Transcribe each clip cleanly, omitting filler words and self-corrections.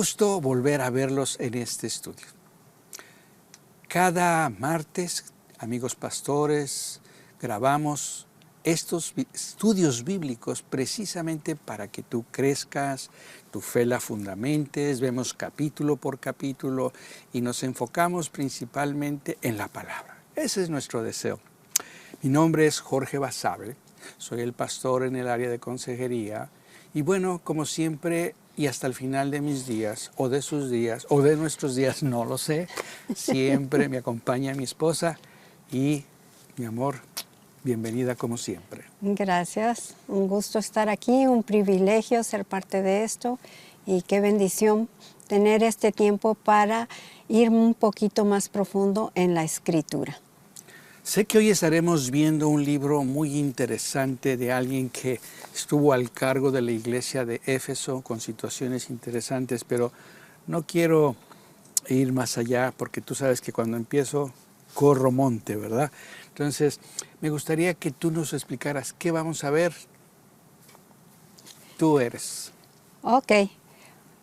gusto volver a verlos en este estudio. Cada martes, amigos pastores, grabamos estos estudios bíblicos precisamente para que tú crezcas, tu fe la fundamentes, vemos capítulo por capítulo y nos enfocamos principalmente en la palabra. Ese es nuestro deseo. Mi nombre es Jorge Basabe, soy el pastor en el área de consejería y bueno, como siempre y hasta el final de mis días o de sus días o de nuestros días, no lo sé, siempre me acompaña mi esposa y mi amor. Bienvenida como siempre. Gracias, un gusto estar aquí, un privilegio ser parte de esto y qué bendición tener este tiempo para ir un poquito más profundo en la Escritura. Sé que hoy estaremos viendo un libro muy interesante de alguien que estuvo al cargo de la iglesia de Éfeso con situaciones interesantes, pero no quiero ir más allá porque tú sabes que cuando empiezo corro monte, ¿verdad? Entonces, me gustaría que tú nos explicaras qué vamos a ver. Tú eres. Ok,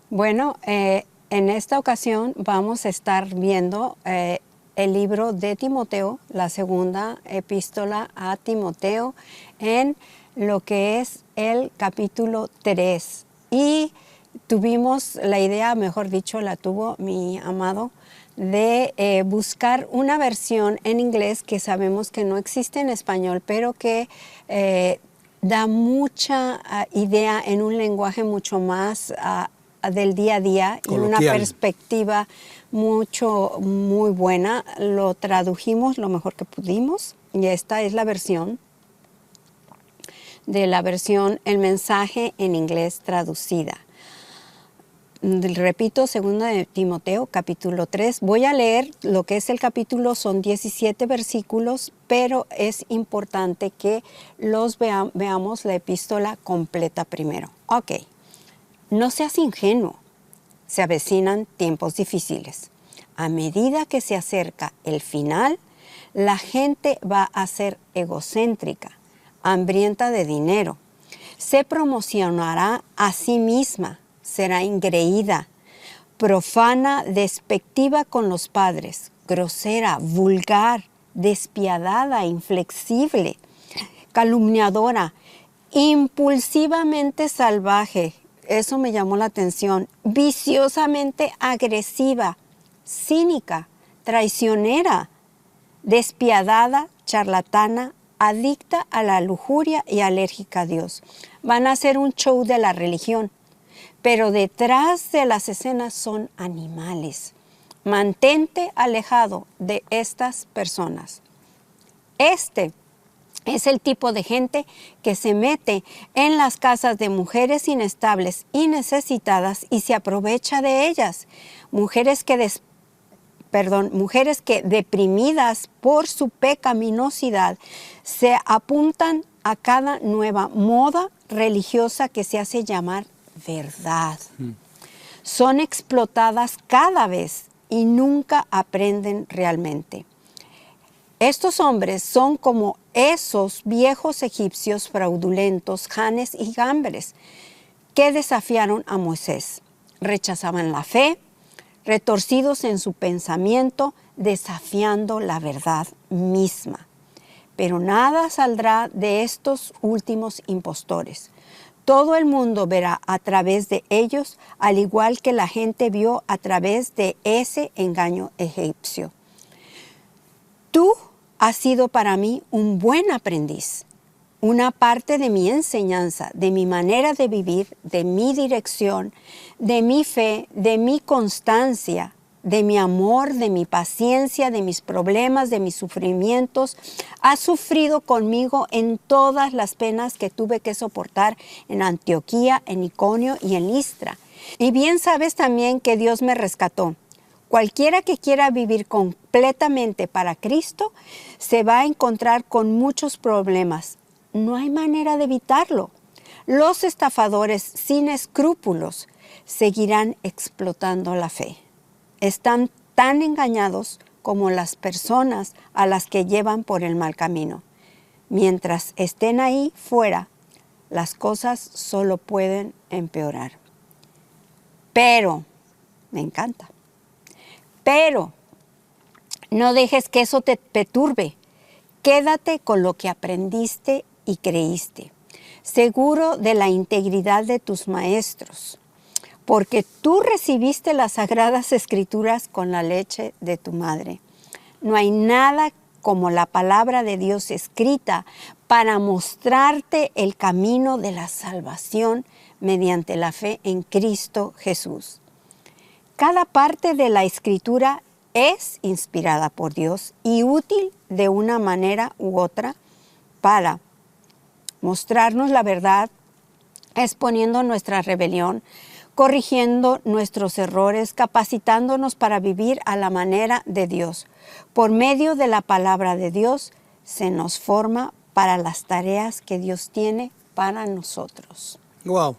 bueno, en esta ocasión vamos a estar viendo el libro de Timoteo, la segunda epístola a Timoteo, en lo que es el capítulo 3. Y tuvimos la idea, mejor dicho, la tuvo mi amado, de buscar una versión en inglés que sabemos que no existe en español, pero que da mucha idea en un lenguaje mucho más del día a día coloquial. Y una perspectiva muy buena. Lo tradujimos lo mejor que pudimos y esta es la versión El mensaje en inglés traducida. Repito, 2 de Timoteo, capítulo 3. Voy a leer lo que es el capítulo, son 17 versículos, pero es importante que veamos la epístola completa primero. Ok, no seas ingenuo, se avecinan tiempos difíciles. A medida que se acerca el final, la gente va a ser egocéntrica, hambrienta de dinero, se promocionará a sí misma, será engreída, profana, despectiva con los padres, grosera, vulgar, despiadada, inflexible, calumniadora, impulsivamente salvaje, eso me llamó la atención, viciosamente agresiva, cínica, traicionera, despiadada, charlatana, adicta a la lujuria y alérgica a Dios. Van a hacer un show de la religión, pero detrás de las escenas son animales. Mantente alejado de estas personas. Este es el tipo de gente que se mete en las casas de mujeres inestables y necesitadas y se aprovecha de ellas. Mujeres que deprimidas por su pecaminosidad se apuntan a cada nueva moda religiosa que se hace llamar verdad. Son explotadas cada vez y nunca aprenden realmente. Estos hombres son como esos viejos egipcios fraudulentos, Janes y Jambres, que desafiaron a Moisés. Rechazaban la fe, retorcidos en su pensamiento, desafiando la verdad misma. Pero nada saldrá de estos últimos impostores. Todo el mundo verá a través de ellos, al igual que la gente vio a través de ese engaño egipcio. Tú has sido para mí un buen aprendiz, una parte de mi enseñanza, de mi manera de vivir, de mi dirección, de mi fe, de mi constancia, de mi amor, de mi paciencia, de mis problemas, de mis sufrimientos. Has sufrido conmigo en todas las penas que tuve que soportar en Antioquía, en Iconio y en Listra. Y bien sabes también que Dios me rescató. Cualquiera que quiera vivir completamente para Cristo se va a encontrar con muchos problemas. No hay manera de evitarlo. Los estafadores sin escrúpulos seguirán explotando la fe. Están tan engañados como las personas a las que llevan por el mal camino. Mientras estén ahí fuera, las cosas solo pueden empeorar. Pero Me encanta. Pero no dejes que eso te perturbe. Quédate con lo que aprendiste y creíste, seguro de la integridad de tus maestros, porque tú recibiste las Sagradas Escrituras con la leche de tu madre. No hay nada como la palabra de Dios escrita para mostrarte el camino de la salvación mediante la fe en Cristo Jesús. Cada parte de la Escritura es inspirada por Dios y útil de una manera u otra para mostrarnos la verdad, exponiendo nuestra rebelión, corrigiendo nuestros errores, capacitándonos para vivir a la manera de Dios. Por medio de la palabra de Dios se nos forma para las tareas que Dios tiene para nosotros. Wow,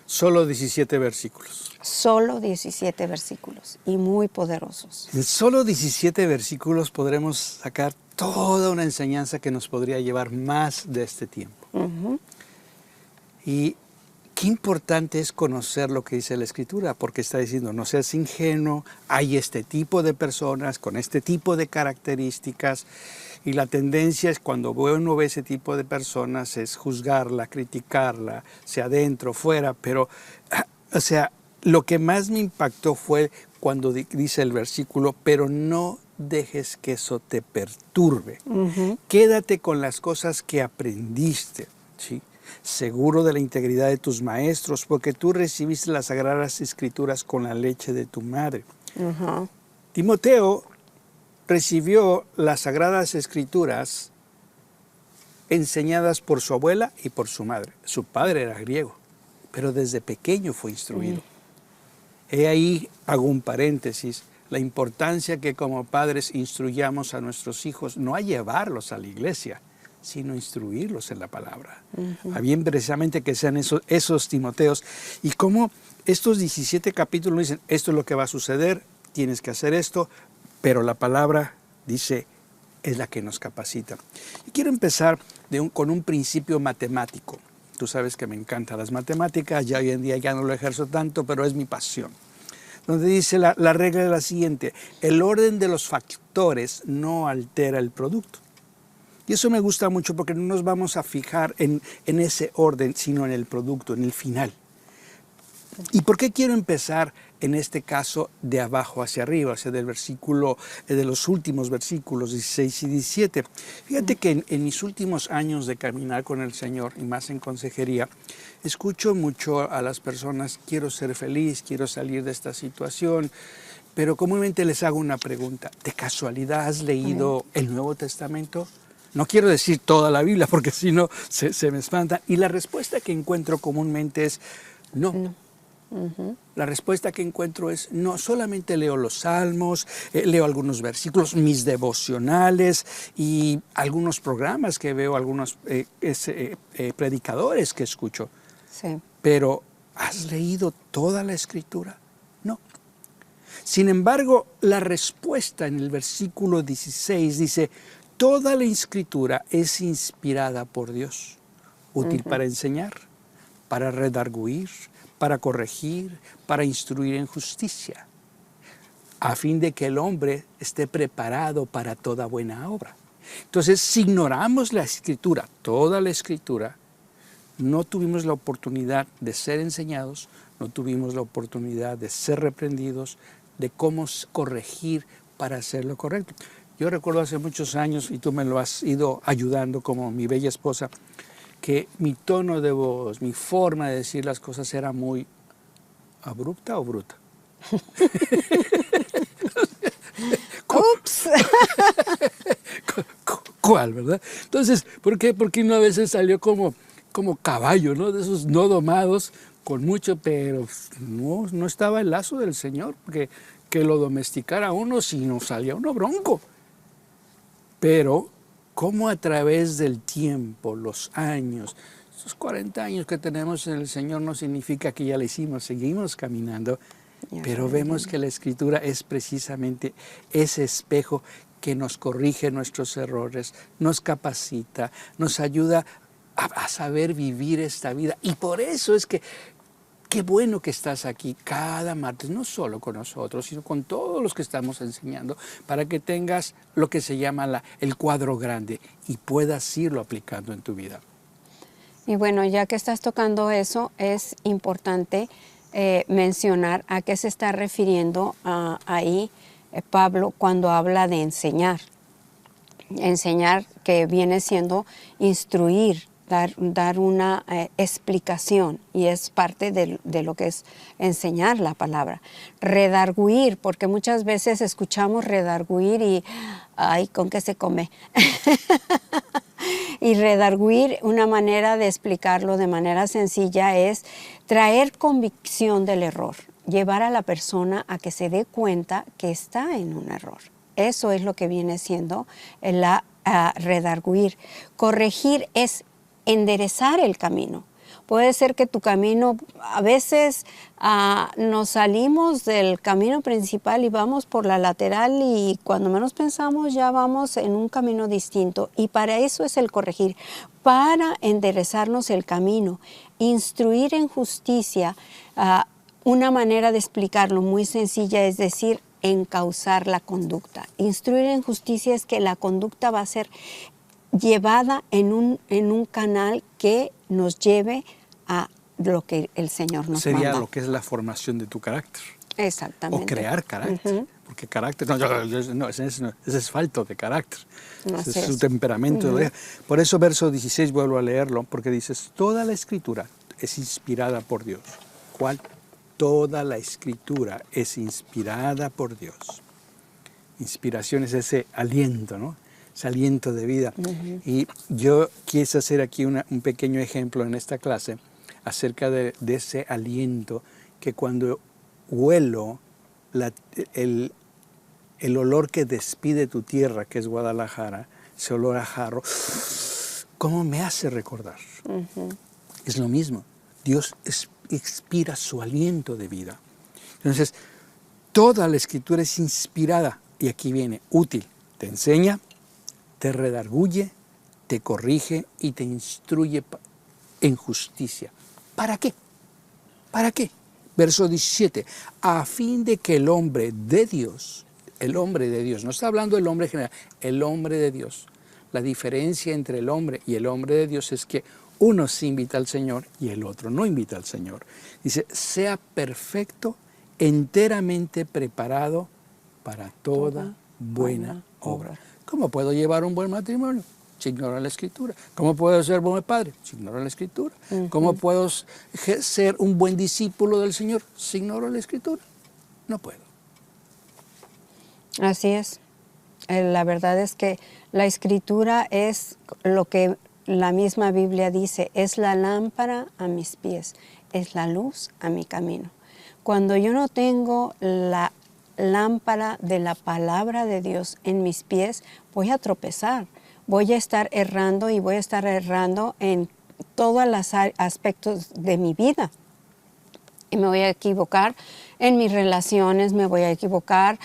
solo 17 versículos. Solo 17 versículos y muy poderosos. En solo 17 versículos podremos sacar toda una enseñanza que nos podría llevar más de este tiempo. Y qué importante es conocer lo que dice la Escritura, porque está diciendo, no seas ingenuo, hay este tipo de personas con este tipo de características, y la tendencia es cuando uno ve ese tipo de personas es juzgarla, criticarla, sea dentro, fuera, pero, o sea, lo que más me impactó fue cuando dice el versículo, pero no dejes que eso te perturbe. Quédate con las cosas que aprendiste, ¿sí? Seguro de la integridad de tus maestros, porque tú recibiste las Sagradas Escrituras con la leche de tu madre. Timoteo recibió las Sagradas Escrituras enseñadas por su abuela y por su madre. Su padre era griego, pero desde pequeño fue instruido. He ahí, hago un paréntesis, la importancia que como padres instruyamos a nuestros hijos, no a llevarlos a la iglesia, sino instruirlos en la palabra. A bien precisamente que sean esos Timoteos. Y como estos 17 capítulos dicen, esto es lo que va a suceder, tienes que hacer esto, pero la palabra, dice, es la que nos capacita. Y quiero empezar con un principio matemático. Tú sabes que me encantan las matemáticas, ya hoy en día ya no lo ejerzo tanto, pero es mi pasión. Donde dice la regla es la siguiente, el orden de los factores no altera el producto. Y eso me gusta mucho porque no nos vamos a fijar en ese orden, sino en el producto, en el final. ¿Y por qué quiero empezar en este caso de abajo hacia arriba, o sea, del versículo, de los últimos versículos 16 y 17? Fíjate que en mis últimos años de caminar con el Señor, y más en consejería, escucho mucho a las personas, quiero ser feliz, quiero salir de esta situación, pero comúnmente les hago una pregunta, ¿de casualidad has leído el Nuevo Testamento? No quiero decir toda la Biblia porque si no se me espanta. Y la respuesta que encuentro comúnmente es no. La respuesta que encuentro es no, solamente leo los salmos, leo algunos versículos, mis devocionales y algunos programas que veo, algunos predicadores que escucho. Sí. Pero, ¿has leído toda la Escritura? No. Sin embargo, la respuesta en el versículo 16 dice, toda la Escritura es inspirada por Dios, útil para enseñar, para redarguir, para corregir, para instruir en justicia, a fin de que el hombre esté preparado para toda buena obra. Entonces, si ignoramos la Escritura, toda la Escritura, no tuvimos la oportunidad de ser enseñados, no tuvimos la oportunidad de ser reprendidos, de cómo corregir para hacer lo correcto. Yo recuerdo hace muchos años, y tú me lo has ido ayudando como mi bella esposa, que mi tono de voz, mi forma de decir las cosas era muy abrupta o bruta. ¡Ups! ¿Cuál, verdad? Entonces, ¿por qué? Porque uno a veces salió como caballo, ¿no? De esos no domados, con mucho, pero no estaba el lazo del Señor, porque que lo domesticara uno si no salía uno bronco. Pero cómo a través del tiempo, los años, esos 40 años que tenemos en el Señor no significa que ya le hicimos, seguimos caminando, pero vemos que la Escritura es precisamente ese espejo que nos corrige nuestros errores, nos capacita, nos ayuda a saber vivir esta vida. Y por eso es que qué bueno que estás aquí cada martes, no solo con nosotros, sino con todos los que estamos enseñando, para que tengas lo que se llama el cuadro grande y puedas irlo aplicando en tu vida. Y bueno, ya que estás tocando eso, es importante mencionar a qué se está refiriendo ahí Pablo cuando habla de enseñar. Enseñar, que viene siendo instruir, dar una explicación, y es parte de lo que es enseñar la palabra. Redarguir, porque muchas veces escuchamos redarguir y ay, ¿con qué se come? Y redarguir, una manera de explicarlo de manera sencilla es traer convicción del error, llevar a la persona a que se dé cuenta que está en un error. Eso es lo que viene siendo redarguir. Corregir es enderezar el camino. Puede ser que tu camino, a veces nos salimos del camino principal y vamos por la lateral, y cuando menos pensamos ya vamos en un camino distinto. Y para eso es el corregir, para enderezarnos el camino. Instruir en justicia, una manera de explicarlo muy sencilla es decir, encauzar la conducta. Instruir en justicia es que la conducta va a ser llevada en un canal que nos lleve a lo que el Señor nos manda. Sería lo que es la formación de tu carácter. Exactamente. O crear carácter. Porque carácter, no, ese es falto de carácter. Ese es su temperamento. Por eso verso 16, vuelvo a leerlo, porque dices, toda la Escritura es inspirada por Dios. ¿Cuál? Toda la Escritura es inspirada por Dios. Inspiración es ese aliento, ¿no? Ese aliento de vida. Y yo quise hacer aquí un pequeño ejemplo en esta clase acerca de ese aliento que cuando huelo el olor que despide tu tierra, que es Guadalajara, ese olor a jarro, ¿cómo me hace recordar? Es lo mismo. Dios expira su aliento de vida. Entonces, toda la Escritura es inspirada, y aquí viene, útil. Te enseña, te redarguye, te corrige y te instruye en justicia. ¿Para qué? ¿Para qué? Verso 17, a fin de que el hombre de Dios, no está hablando del hombre general, el hombre de Dios. La diferencia entre el hombre y el hombre de Dios es que uno sí invita al Señor y el otro no invita al Señor. Dice, sea perfecto, enteramente preparado para toda buena obra. ¿Cómo puedo llevar un buen matrimonio? Si ignoro la Escritura. ¿Cómo puedo ser buen padre? Si ignoro la Escritura. ¿Cómo puedo ser un buen discípulo del Señor? Si ignoro la Escritura. No puedo. Así es. La verdad es que la Escritura es lo que la misma Biblia dice, es la lámpara a mis pies, es la luz a mi camino. Cuando yo no tengo la lámpara de la palabra de Dios en mis pies, voy a tropezar, voy a estar errando y voy a estar errando en todos los aspectos de mi vida. Y me voy a equivocar en mis relaciones, me voy a equivocar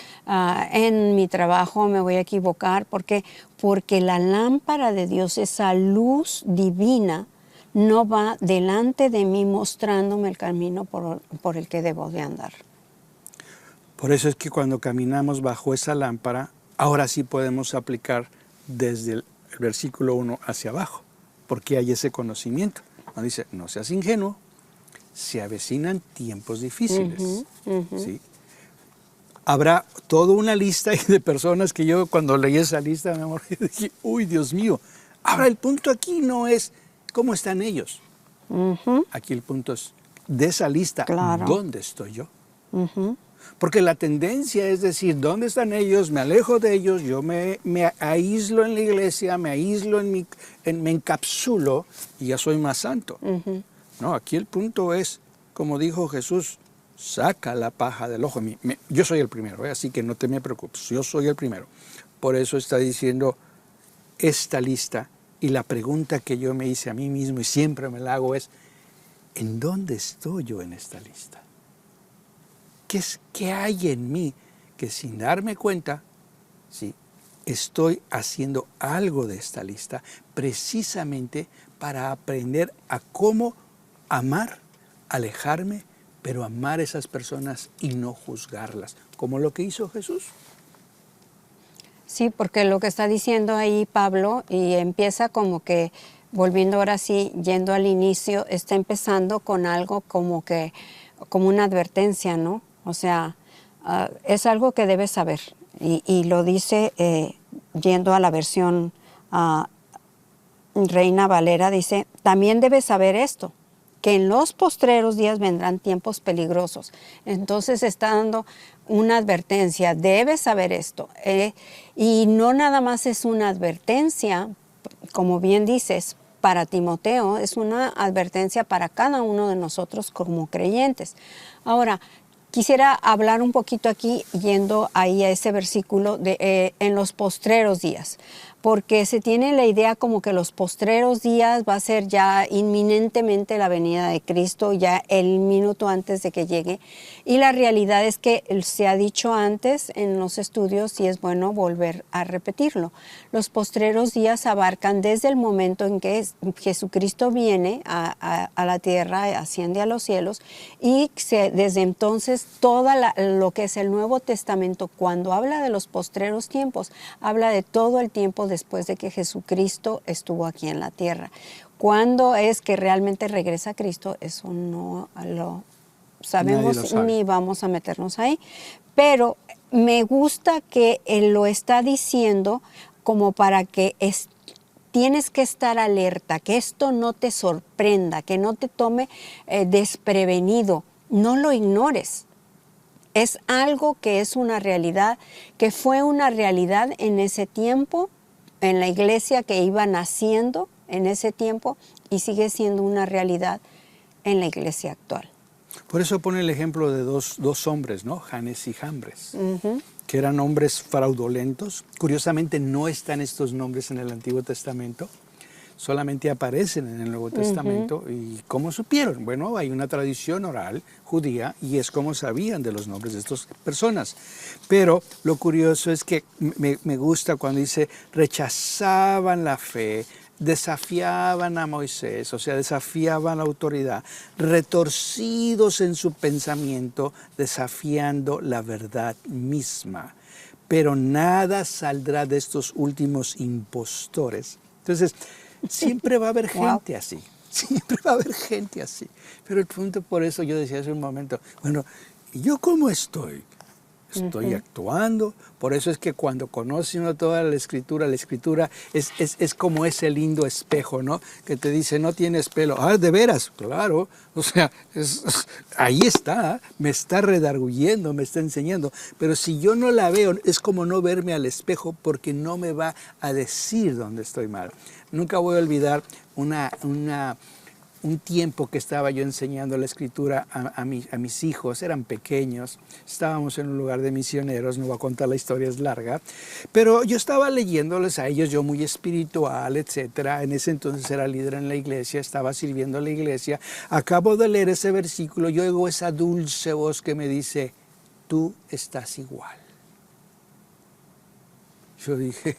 en mi trabajo, me voy a equivocar. Porque la lámpara de Dios, esa luz divina, no va delante de mí mostrándome el camino por el que debo de andar. Por eso es que cuando caminamos bajo esa lámpara, ahora sí podemos aplicar desde el versículo 1 hacia abajo, porque hay ese conocimiento. Nos dice, no seas ingenuo, se avecinan tiempos difíciles. ¿Sí? Habrá toda una lista de personas que yo cuando leí esa lista, mi amor, dije, uy, Dios mío. Ahora el punto aquí no es cómo están ellos. Aquí el punto es, de esa lista, claro, ¿dónde estoy yo? Porque la tendencia es decir, ¿dónde están ellos? Me alejo de ellos, yo me aíslo en la iglesia, me aíslo me encapsulo y ya soy más santo. No, aquí el punto es, como dijo Jesús, saca la paja del ojo. Yo soy el primero, así que no te me preocupes, yo soy el primero. Por eso está diciendo esta lista, y la pregunta que yo me hice a mí mismo y siempre me la hago es, ¿en dónde estoy yo en esta lista? ¿Qué hay en mí que sin darme cuenta, sí, estoy haciendo algo de esta lista precisamente para aprender a cómo amar, alejarme, pero amar a esas personas y no juzgarlas, como lo que hizo Jesús. Sí, porque lo que está diciendo ahí Pablo, y empieza como que, volviendo ahora sí, yendo al inicio, está empezando con algo como que, como una advertencia, ¿no? O sea, es algo que debes saber. Y lo dice yendo a la versión Reina Valera, dice, también debes saber esto, que en los postreros días vendrán tiempos peligrosos. Entonces está dando una advertencia, debes saber esto. Y no nada más es una advertencia, como bien dices, para Timoteo, es una advertencia para cada uno de nosotros como creyentes. Ahora, quisiera hablar un poquito aquí, yendo ahí a ese versículo de en los postreros días, porque se tiene la idea como que los postreros días va a ser ya inminentemente la venida de Cristo, ya el minuto antes de que llegue. Y la realidad es que se ha dicho antes en los estudios y es bueno volver a repetirlo. Los postreros días abarcan desde el momento en que Jesucristo viene a la tierra, asciende a los cielos, y desde entonces todo lo que es el Nuevo Testamento, cuando habla de los postreros tiempos, habla de todo el tiempo después de que Jesucristo estuvo aquí en la tierra. ¿Cuándo es que realmente regresa Cristo? Eso no lo sabemos ni vamos a meternos ahí. Pero me gusta que él lo está diciendo como para que tienes que estar alerta, que esto no te sorprenda, que no te tome desprevenido, no lo ignores. Es algo que es una realidad, que fue una realidad en ese tiempo, en la iglesia que iba naciendo en ese tiempo, y sigue siendo una realidad en la iglesia actual. Por eso pone el ejemplo de dos hombres, ¿no? Janes y Jambres, que eran hombres fraudulentos. Curiosamente no están estos nombres en el Antiguo Testamento, solamente aparecen en el Nuevo Testamento. ¿Y cómo supieron? Bueno, hay una tradición oral judía y es como sabían de los nombres de estas personas. Pero lo curioso es que me gusta cuando dice rechazaban la fe, desafiaban a Moisés, o sea, desafiaban la autoridad, retorcidos en su pensamiento, desafiando la verdad misma. Pero nada saldrá de estos últimos impostores. Entonces, siempre va a haber gente así, siempre va a haber gente así. Pero el punto, por eso yo decía hace un momento, bueno, ¿y yo cómo estoy? Estoy actuando. Por eso es que cuando conoce uno toda la escritura es como ese lindo espejo, ¿no? Que te dice, no tienes pelo. Ah, ¿de veras? Claro. O sea, ahí está, me está redarguyendo, me está enseñando. Pero si yo no la veo, es como no verme al espejo porque no me va a decir dónde estoy mal. Nunca voy a olvidar un tiempo que estaba yo enseñando la escritura a mis hijos, eran pequeños, estábamos en un lugar de misioneros, no voy a contar la historia, es larga, pero yo estaba leyéndoles a ellos, yo muy espiritual, etcétera. En ese entonces era líder en la iglesia, estaba sirviendo a la iglesia, acabo de leer ese versículo, yo oigo esa dulce voz que me dice, tú estás igual. Yo dije,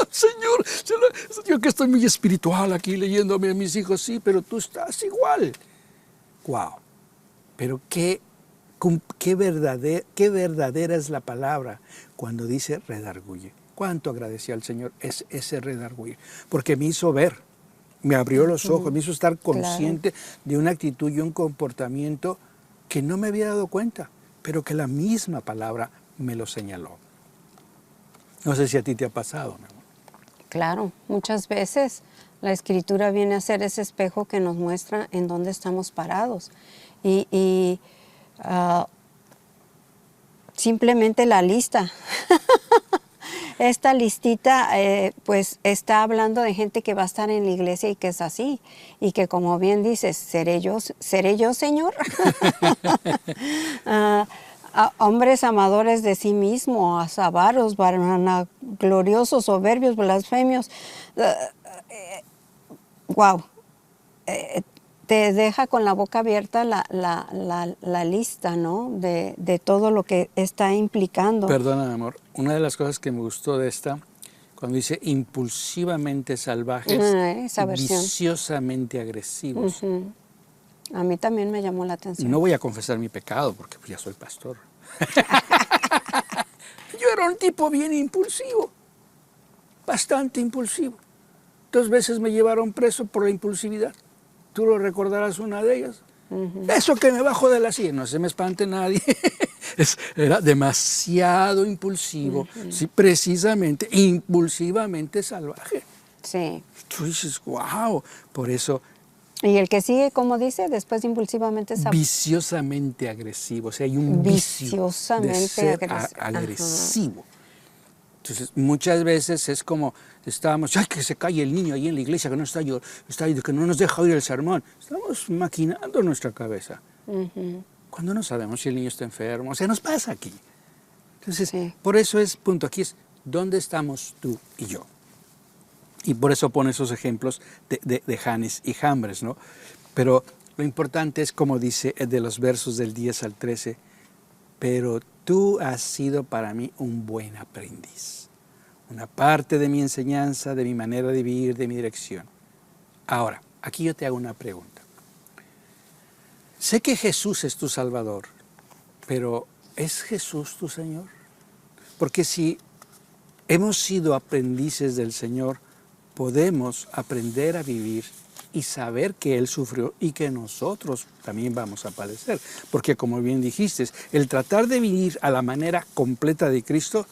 Señor, yo que estoy muy espiritual aquí leyéndome a mis hijos, sí, pero tú estás igual. Wow. Pero qué verdadera es la palabra cuando dice redarguye. Cuánto agradecí al Señor ese redarguir, porque me hizo ver, me abrió los ojos, me hizo estar consciente de una actitud y un comportamiento que no me había dado cuenta, pero que la misma palabra me lo señaló. No sé si a ti te ha pasado, mi amor. Claro, muchas veces la escritura viene a ser ese espejo que nos muestra en dónde estamos parados. Y simplemente la lista. Esta listita pues está hablando de gente que va a estar en la iglesia y que es así. Y que como bien dices, ¿seré yo Señor? Hombres amadores de sí mismos, avaros, vanagloriosos, soberbios, blasfemios. Wow. Te deja con la boca abierta la lista, ¿no? De todo lo que está implicando. Perdona, amor. Una de las cosas que me gustó de esta, cuando dice impulsivamente salvajes, esa versión. viciosamente agresivos. A mí también me llamó la atención. No voy a confesar mi pecado porque pues, ya soy pastor. Yo era un tipo bien impulsivo, bastante impulsivo. 2 veces me llevaron preso por la impulsividad. Tú lo recordarás, una de ellas. Eso que me bajo de la silla, no se me espante nadie. Era demasiado impulsivo, sí, precisamente, impulsivamente salvaje. Sí. Tú dices, wow, por eso Y el que sigue, como dice, después de impulsivamente viciosamente agresivo, o sea, hay un vicio de ser agresivo. Entonces, muchas veces es como estábamos, ¡ay, que se calle el niño ahí en la iglesia, que no está que no nos deja oír el sermón! Estamos maquinando nuestra cabeza. Cuando no sabemos si el niño está enfermo, o sea, nos pasa aquí. Entonces, Sí. por eso es, punto aquí es, ¿dónde estamos tú y yo? Y por eso pone esos ejemplos de Janes y Jambres, ¿no? Pero lo importante es, como dice de los versos del 10 al 13, pero tú has sido para mí un buen aprendiz, una parte de mi enseñanza, de mi manera de vivir, de mi dirección. Ahora, aquí yo te hago una pregunta. Sé que Jesús es tu Salvador, pero ¿es Jesús tu Señor? Porque si hemos sido aprendices del Señor, podemos aprender a vivir y saber que Él sufrió y que nosotros también vamos a padecer. Porque como bien dijiste, el tratar de vivir a la manera completa de Cristo,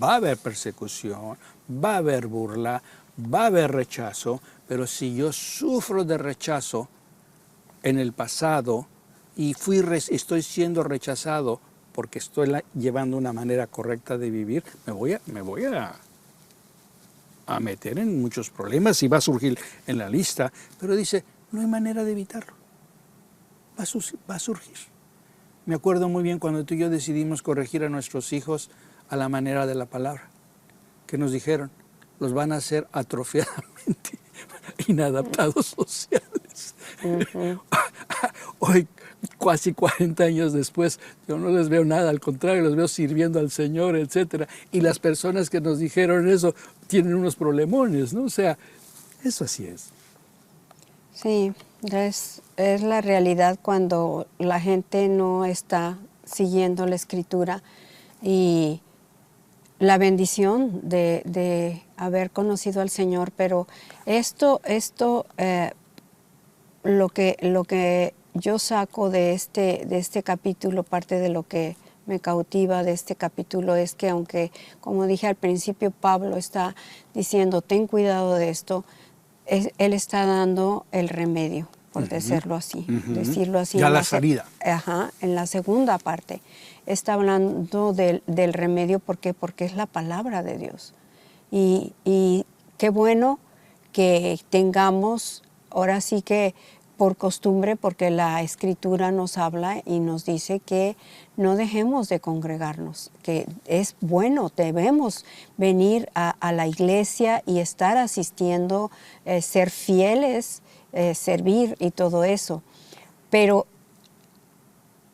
va a haber persecución, va a haber burla, va a haber rechazo, pero si yo sufro de rechazo en el pasado y estoy siendo rechazado porque estoy llevando una manera correcta de vivir, me voy a meter en muchos problemas y va a surgir en la lista, pero dice, no hay manera de evitarlo, va a surgir. Me acuerdo muy bien cuando tú y yo decidimos corregir a nuestros hijos a la manera de la palabra, que nos dijeron, los van a hacer atrofiadamente inadaptados sociales. Hoy, casi 40 años después, yo no les veo nada, al contrario, los veo sirviendo al Señor, etc. Y las personas que nos dijeron eso tienen unos problemones, ¿no? O sea, eso así es. Sí, es la realidad cuando la gente no está siguiendo la Escritura y la bendición de haber conocido al Señor, pero lo que yo saco de este capítulo, parte de lo que me cautiva de este capítulo es que aunque, como dije al principio, Pablo está diciendo, ten cuidado de esto, él está dando el remedio, por decirlo así. Ya la salida. En la segunda parte está hablando del remedio, ¿por qué? Porque es la palabra de Dios. Y qué bueno que tengamos, ahora sí que por costumbre, porque la Escritura nos habla y nos dice que no dejemos de congregarnos, que es bueno, debemos venir a la iglesia y estar asistiendo, ser fieles, servir y todo eso. Pero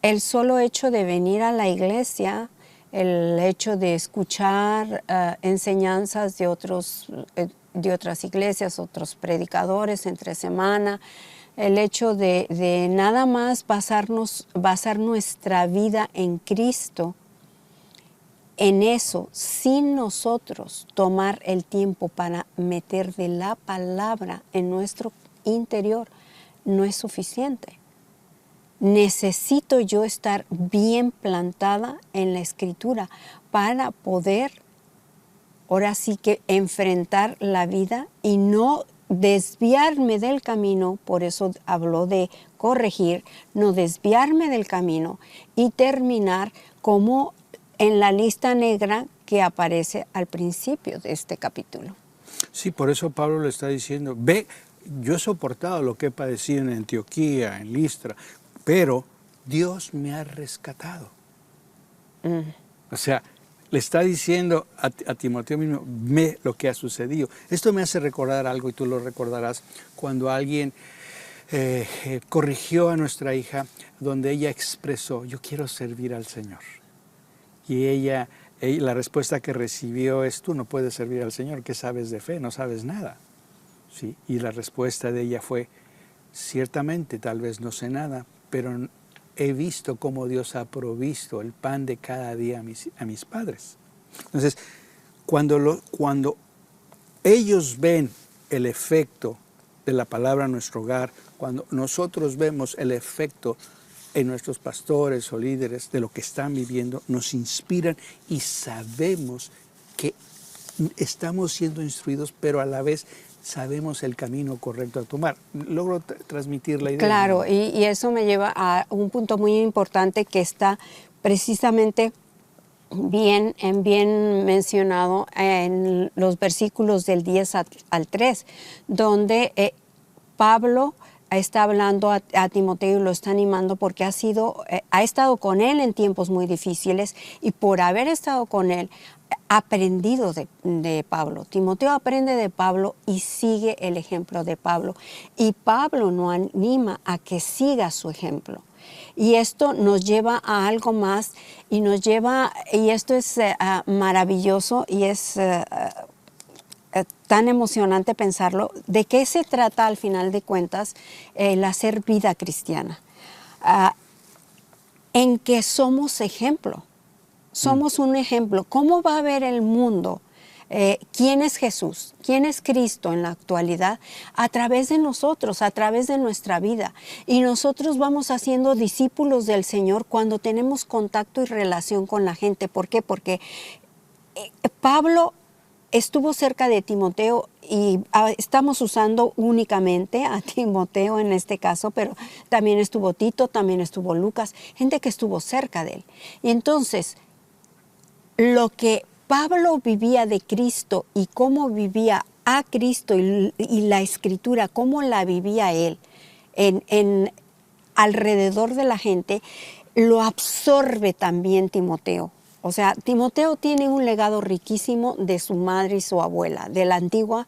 el solo hecho de venir a la iglesia, el hecho de escuchar enseñanzas de otras iglesias, otros predicadores entre semana, el hecho de nada más basar nuestra vida en Cristo, en eso, sin nosotros tomar el tiempo para meter de la palabra en nuestro interior, no es suficiente. Necesito yo estar bien plantada en la Escritura para poder, ahora sí que enfrentar la vida y no desviarme del camino. Por eso habló de corregir, no desviarme del camino y terminar como en la lista negra que aparece al principio de este capítulo. Sí, por eso Pablo le está diciendo, ve, yo he soportado lo que he padecido en Antioquía, en Listra, pero Dios me ha rescatado. O sea, le está diciendo a Timoteo mismo, ve lo que ha sucedido. Esto me hace recordar algo, y tú lo recordarás, cuando alguien corrigió a nuestra hija, donde ella expresó, yo quiero servir al Señor. Y la respuesta que recibió es, tú no puedes servir al Señor, ¿qué sabes de fe? No sabes nada. ¿Sí? Y la respuesta de ella fue, ciertamente tal vez no sé nada, pero he visto cómo Dios ha provisto el pan de cada día a mis padres. Entonces, cuando ellos ven el efecto de la palabra en nuestro hogar, cuando nosotros vemos el efecto en nuestros pastores o líderes de lo que están viviendo, nos inspiran y sabemos que estamos siendo instruidos, pero a la vez sabemos el camino correcto a tomar. Logro transmitir la idea. Claro, ¿no? y eso me lleva a un punto muy importante que está precisamente bien mencionado en los versículos del 10 al 3, donde Pablo está hablando a Timoteo y lo está animando porque ha estado con él en tiempos muy difíciles, y por haber estado con él ha aprendido de Pablo. Timoteo aprende de Pablo y sigue el ejemplo de Pablo, y Pablo nos anima a que siga su ejemplo. Y esto nos lleva a algo más, y esto es maravilloso, y es tan emocionante pensarlo. ¿De qué se trata al final de cuentas el hacer vida cristiana? En que somos ejemplo. Somos un ejemplo. ¿Cómo va a ver el mundo quién es Jesús, quién es Cristo en la actualidad? A través de nosotros, a través de nuestra vida. Y nosotros vamos haciendo discípulos del Señor cuando tenemos contacto y relación con la gente. ¿Por qué? Porque Pablo estuvo cerca de Timoteo, y estamos usando únicamente a Timoteo en este caso, pero también estuvo Tito, también estuvo Lucas, gente que estuvo cerca de él. Y entonces, lo que Pablo vivía de Cristo y cómo vivía a Cristo y la Escritura, cómo la vivía él alrededor de la gente, lo absorbe también Timoteo. O sea, Timoteo tiene un legado riquísimo de su madre y su abuela, del Antiguo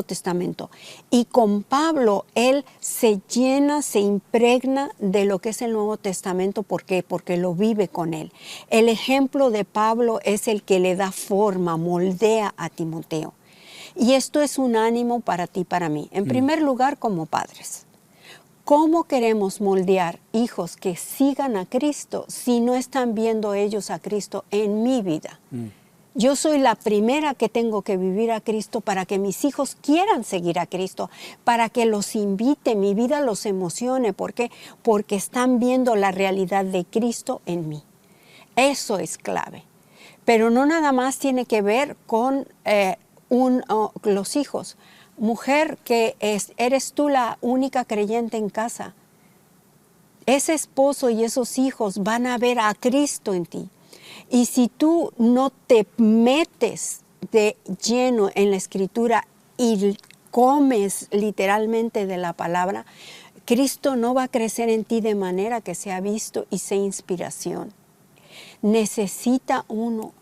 Testamento. Y con Pablo, él se llena, se impregna de lo que es el Nuevo Testamento. ¿Por qué? Porque lo vive con él. El ejemplo de Pablo es el que le da forma, moldea a Timoteo. Y esto es un ánimo para ti y para mí. En primer lugar, como padres. ¿Cómo queremos moldear hijos que sigan a Cristo si no están viendo ellos a Cristo en mi vida? Yo soy la primera que tengo que vivir a Cristo para que mis hijos quieran seguir a Cristo, para que los invite, mi vida los emocione. ¿Por qué? Porque están viendo la realidad de Cristo en mí. Eso es clave. Pero no nada más tiene que ver con los hijos. Mujer que eres tú la única creyente en casa, ese esposo y esos hijos van a ver a Cristo en ti. Y si tú no te metes de lleno en la Escritura y comes literalmente de la palabra, Cristo no va a crecer en ti de manera que sea visto y sea inspiración. Necesita uno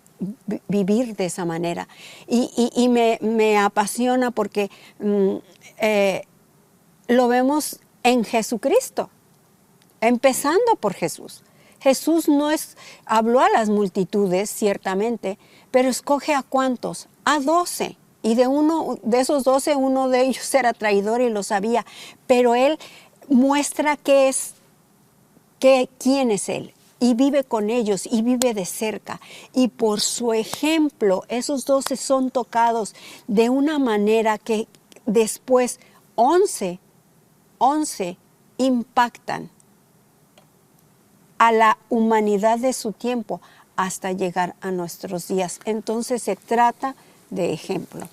vivir de esa manera. Y me apasiona porque lo vemos en Jesucristo, empezando por Jesús. Jesús habló a las multitudes, ciertamente, pero escoge a ¿cuántos? A 12. Y de esos 12, uno de ellos era traidor y lo sabía. Pero él muestra quién es él. Y vive con ellos y vive de cerca. Y por su ejemplo, esos 12 son tocados de una manera que después 11 impactan a la humanidad de su tiempo hasta llegar a nuestros días. Entonces se trata de ejemplo.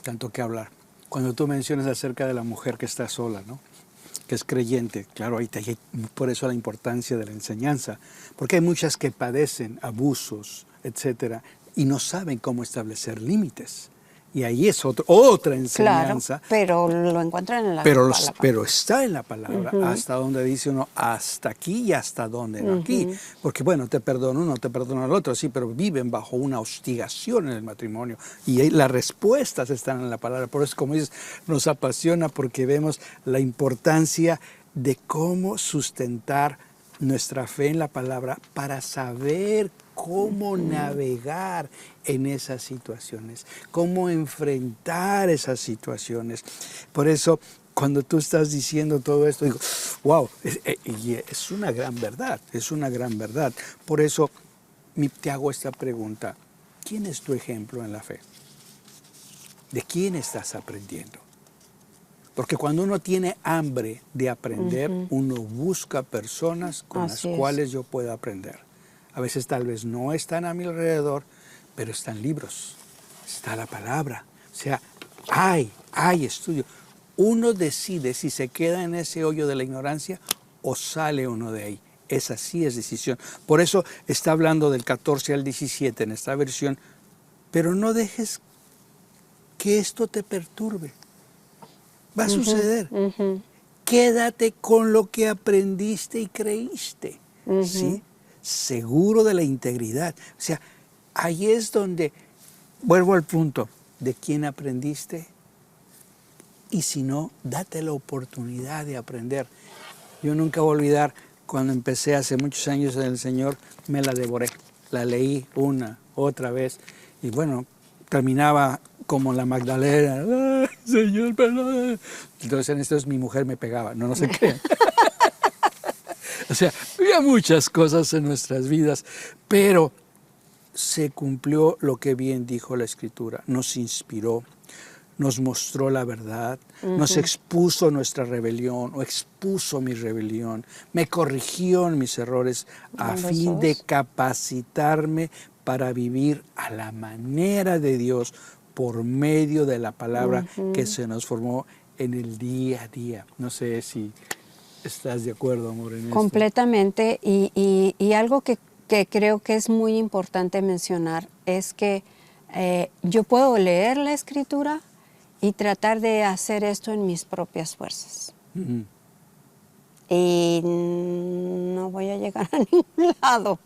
Tanto que hablar. Cuando tú mencionas acerca de la mujer que está sola, ¿no?, que es creyente, claro, por eso la importancia de la enseñanza, porque hay muchas que padecen abusos, etcétera, y no saben cómo establecer límites. Y ahí es otra enseñanza. Claro, pero lo encuentran en la palabra. palabra. Pero está en la palabra, hasta donde dice uno, hasta aquí y hasta donde no aquí. Porque bueno, te perdono uno, te perdono al otro, sí, pero viven bajo una hostigación en el matrimonio. Y las respuestas están en la palabra. Por eso, como dices, nos apasiona porque vemos la importancia de cómo sustentar nuestra fe en la palabra para saber cómo navegar en esas situaciones, cómo enfrentar esas situaciones. Por eso cuando tú estás diciendo todo esto, digo, wow, y es una gran verdad, es una gran verdad. Por eso te hago esta pregunta, ¿quién es tu ejemplo en la fe? ¿De quién estás aprendiendo? Porque cuando uno tiene hambre de aprender, uno busca personas con Así las es. cuales yo pueda aprender. A veces tal vez no están a mi alrededor, pero están libros, está la palabra. O sea, hay estudio. Uno decide si se queda en ese hoyo de la ignorancia o sale uno de ahí. Esa sí es decisión. Por eso está hablando del 14 al 17 en esta versión, pero no dejes que esto te perturbe. Va a suceder. Quédate con lo que aprendiste y creíste, ¿sí? Seguro de la integridad. O sea, ahí es donde, vuelvo al punto, de quién aprendiste y si no, date la oportunidad de aprender. Yo nunca voy a olvidar cuando empecé hace muchos años en el Señor, me la devoré. La leí una, otra vez y bueno, terminaba como la Magdalena. ¡Ay, Señor, perdón! Entonces en esto mi mujer me pegaba, no sé qué. O sea, había muchas cosas en nuestras vidas, pero se cumplió lo que bien dijo la Escritura. Nos inspiró, nos mostró la verdad, nos expuso nuestra rebelión o expuso mi rebelión, me corrigió en mis errores a fin de capacitarme para vivir a la manera de Dios por medio de la palabra que se nos formó en el día a día. No sé si estás de acuerdo, amor, en esto. Completamente. Y algo que creo que es muy importante mencionar es que yo puedo leer la Escritura y tratar de hacer esto en mis propias fuerzas. Y no voy a llegar a ningún lado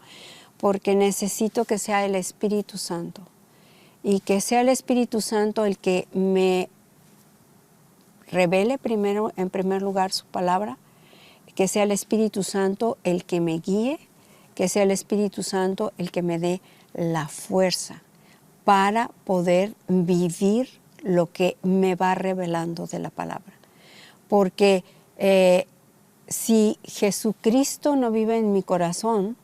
porque necesito que sea el Espíritu Santo. Y que sea el Espíritu Santo el que me revele primero, en primer lugar, su palabra, que sea el Espíritu Santo el que me guíe, que sea el Espíritu Santo el que me dé la fuerza para poder vivir lo que me va revelando de la palabra. Porque si Jesucristo no vive en mi corazón,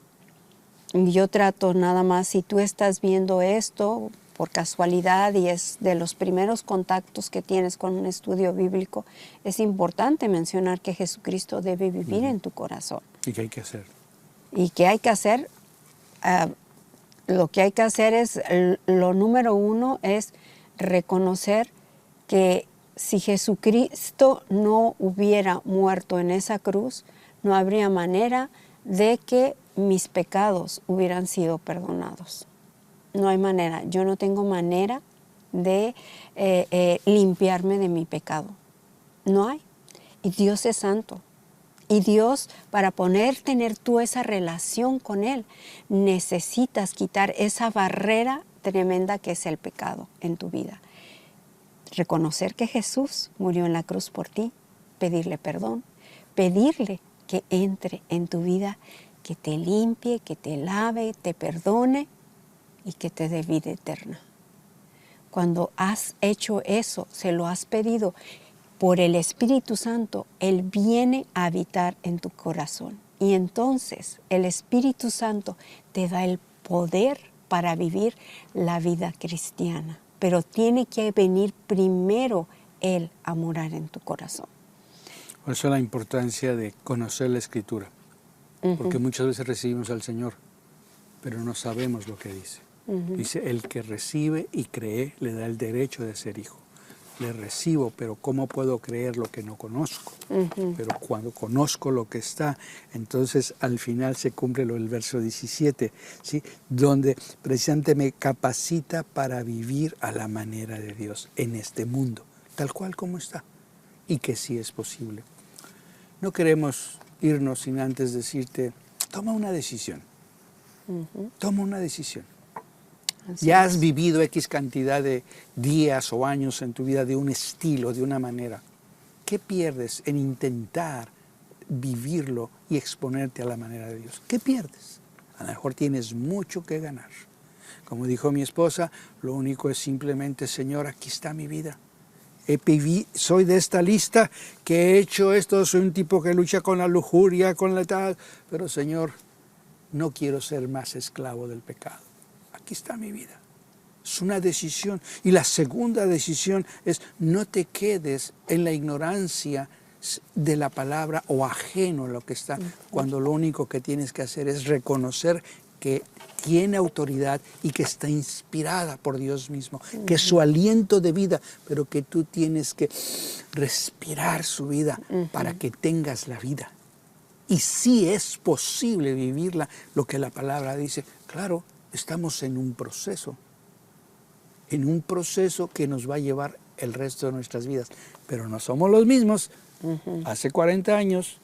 yo trato nada más, si tú estás viendo esto por casualidad y es de los primeros contactos que tienes con un estudio bíblico, es importante mencionar que Jesucristo debe vivir en tu corazón. ¿Y qué hay que hacer? ¿Y qué hay que hacer? Lo que hay que hacer es, lo número uno es reconocer que si Jesucristo no hubiera muerto en esa cruz, no habría manera de que mis pecados hubieran sido perdonados. No hay manera. Yo no tengo manera de limpiarme de mi pecado. No hay. Y Dios es santo. Y Dios, para tener tú esa relación con Él, necesitas quitar esa barrera tremenda que es el pecado en tu vida. Reconocer que Jesús murió en la cruz por ti, pedirle perdón, pedirle que entre en tu vida, que te limpie, que te lave, te perdone y que te dé vida eterna. Cuando has hecho eso, se lo has pedido por el Espíritu Santo, Él viene a habitar en tu corazón. Y entonces el Espíritu Santo te da el poder para vivir la vida cristiana. Pero tiene que venir primero Él a morar en tu corazón. Por eso la importancia de conocer la Escritura. Porque muchas veces recibimos al Señor, pero no sabemos lo que dice. Dice, el que recibe y cree le da el derecho de ser hijo. Le recibo, pero ¿cómo puedo creer lo que no conozco? Pero cuando conozco lo que está, entonces al final se cumple lo del verso 17, ¿sí? Donde precisamente me capacita para vivir a la manera de Dios en este mundo, tal cual como está, y que sí es posible. No queremos irnos sin antes decirte, toma una decisión. Toma una decisión. Ya has vivido X cantidad de días o años en tu vida de un estilo, de una manera. ¿Qué pierdes en intentar vivirlo y exponerte a la manera de Dios? ¿Qué pierdes? A lo mejor tienes mucho que ganar. Como dijo mi esposa, lo único es simplemente, Señor, aquí está mi vida. soy de esta lista que he hecho esto, soy un tipo que lucha con la lujuria, con la tal, pero Señor, no quiero ser más esclavo del pecado. Aquí está mi vida. Es una decisión. Y la segunda decisión es no te quedes en la ignorancia de la palabra o ajeno a lo que está, cuando lo único que tienes que hacer es reconocer que tiene autoridad y que está inspirada por Dios mismo, que es su aliento de vida, pero que tú tienes que respirar su vida para que tengas la vida. Y sí es posible vivirla, lo que la palabra dice. Claro, estamos en un proceso que nos va a llevar el resto de nuestras vidas, pero no somos los mismos. Hace 40 años,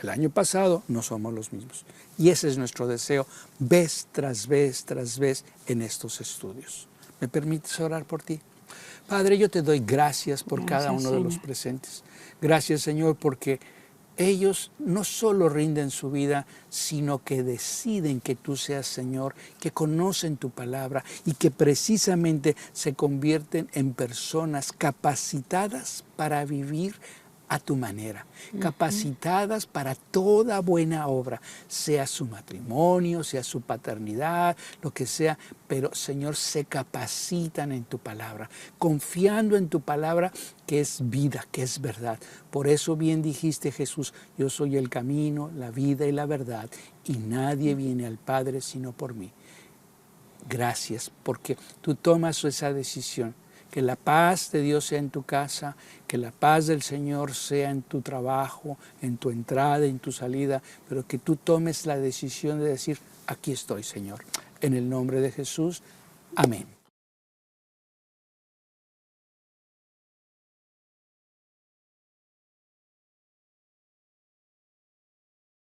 el año pasado, no somos los mismos. Y ese es nuestro deseo, vez tras vez tras vez, en estos estudios. ¿Me permites orar por ti? Padre, yo te doy gracias por cada uno de los presentes. Gracias, Señor, porque ellos no solo rinden su vida, sino que deciden que tú seas Señor, que conocen tu palabra y que precisamente se convierten en personas capacitadas para vivir a tu manera, capacitadas para toda buena obra, sea su matrimonio, sea su paternidad, lo que sea, pero Señor, se capacitan en tu palabra, confiando en tu palabra que es vida, que es verdad. Por eso bien dijiste, Jesús, yo soy el camino, la vida y la verdad, y nadie viene al Padre sino por mí. Gracias, porque tú tomas esa decisión. Que la paz de Dios sea en tu casa, que la paz del Señor sea en tu trabajo, en tu entrada, en tu salida, pero que tú tomes la decisión de decir, aquí estoy, Señor. En el nombre de Jesús, amén.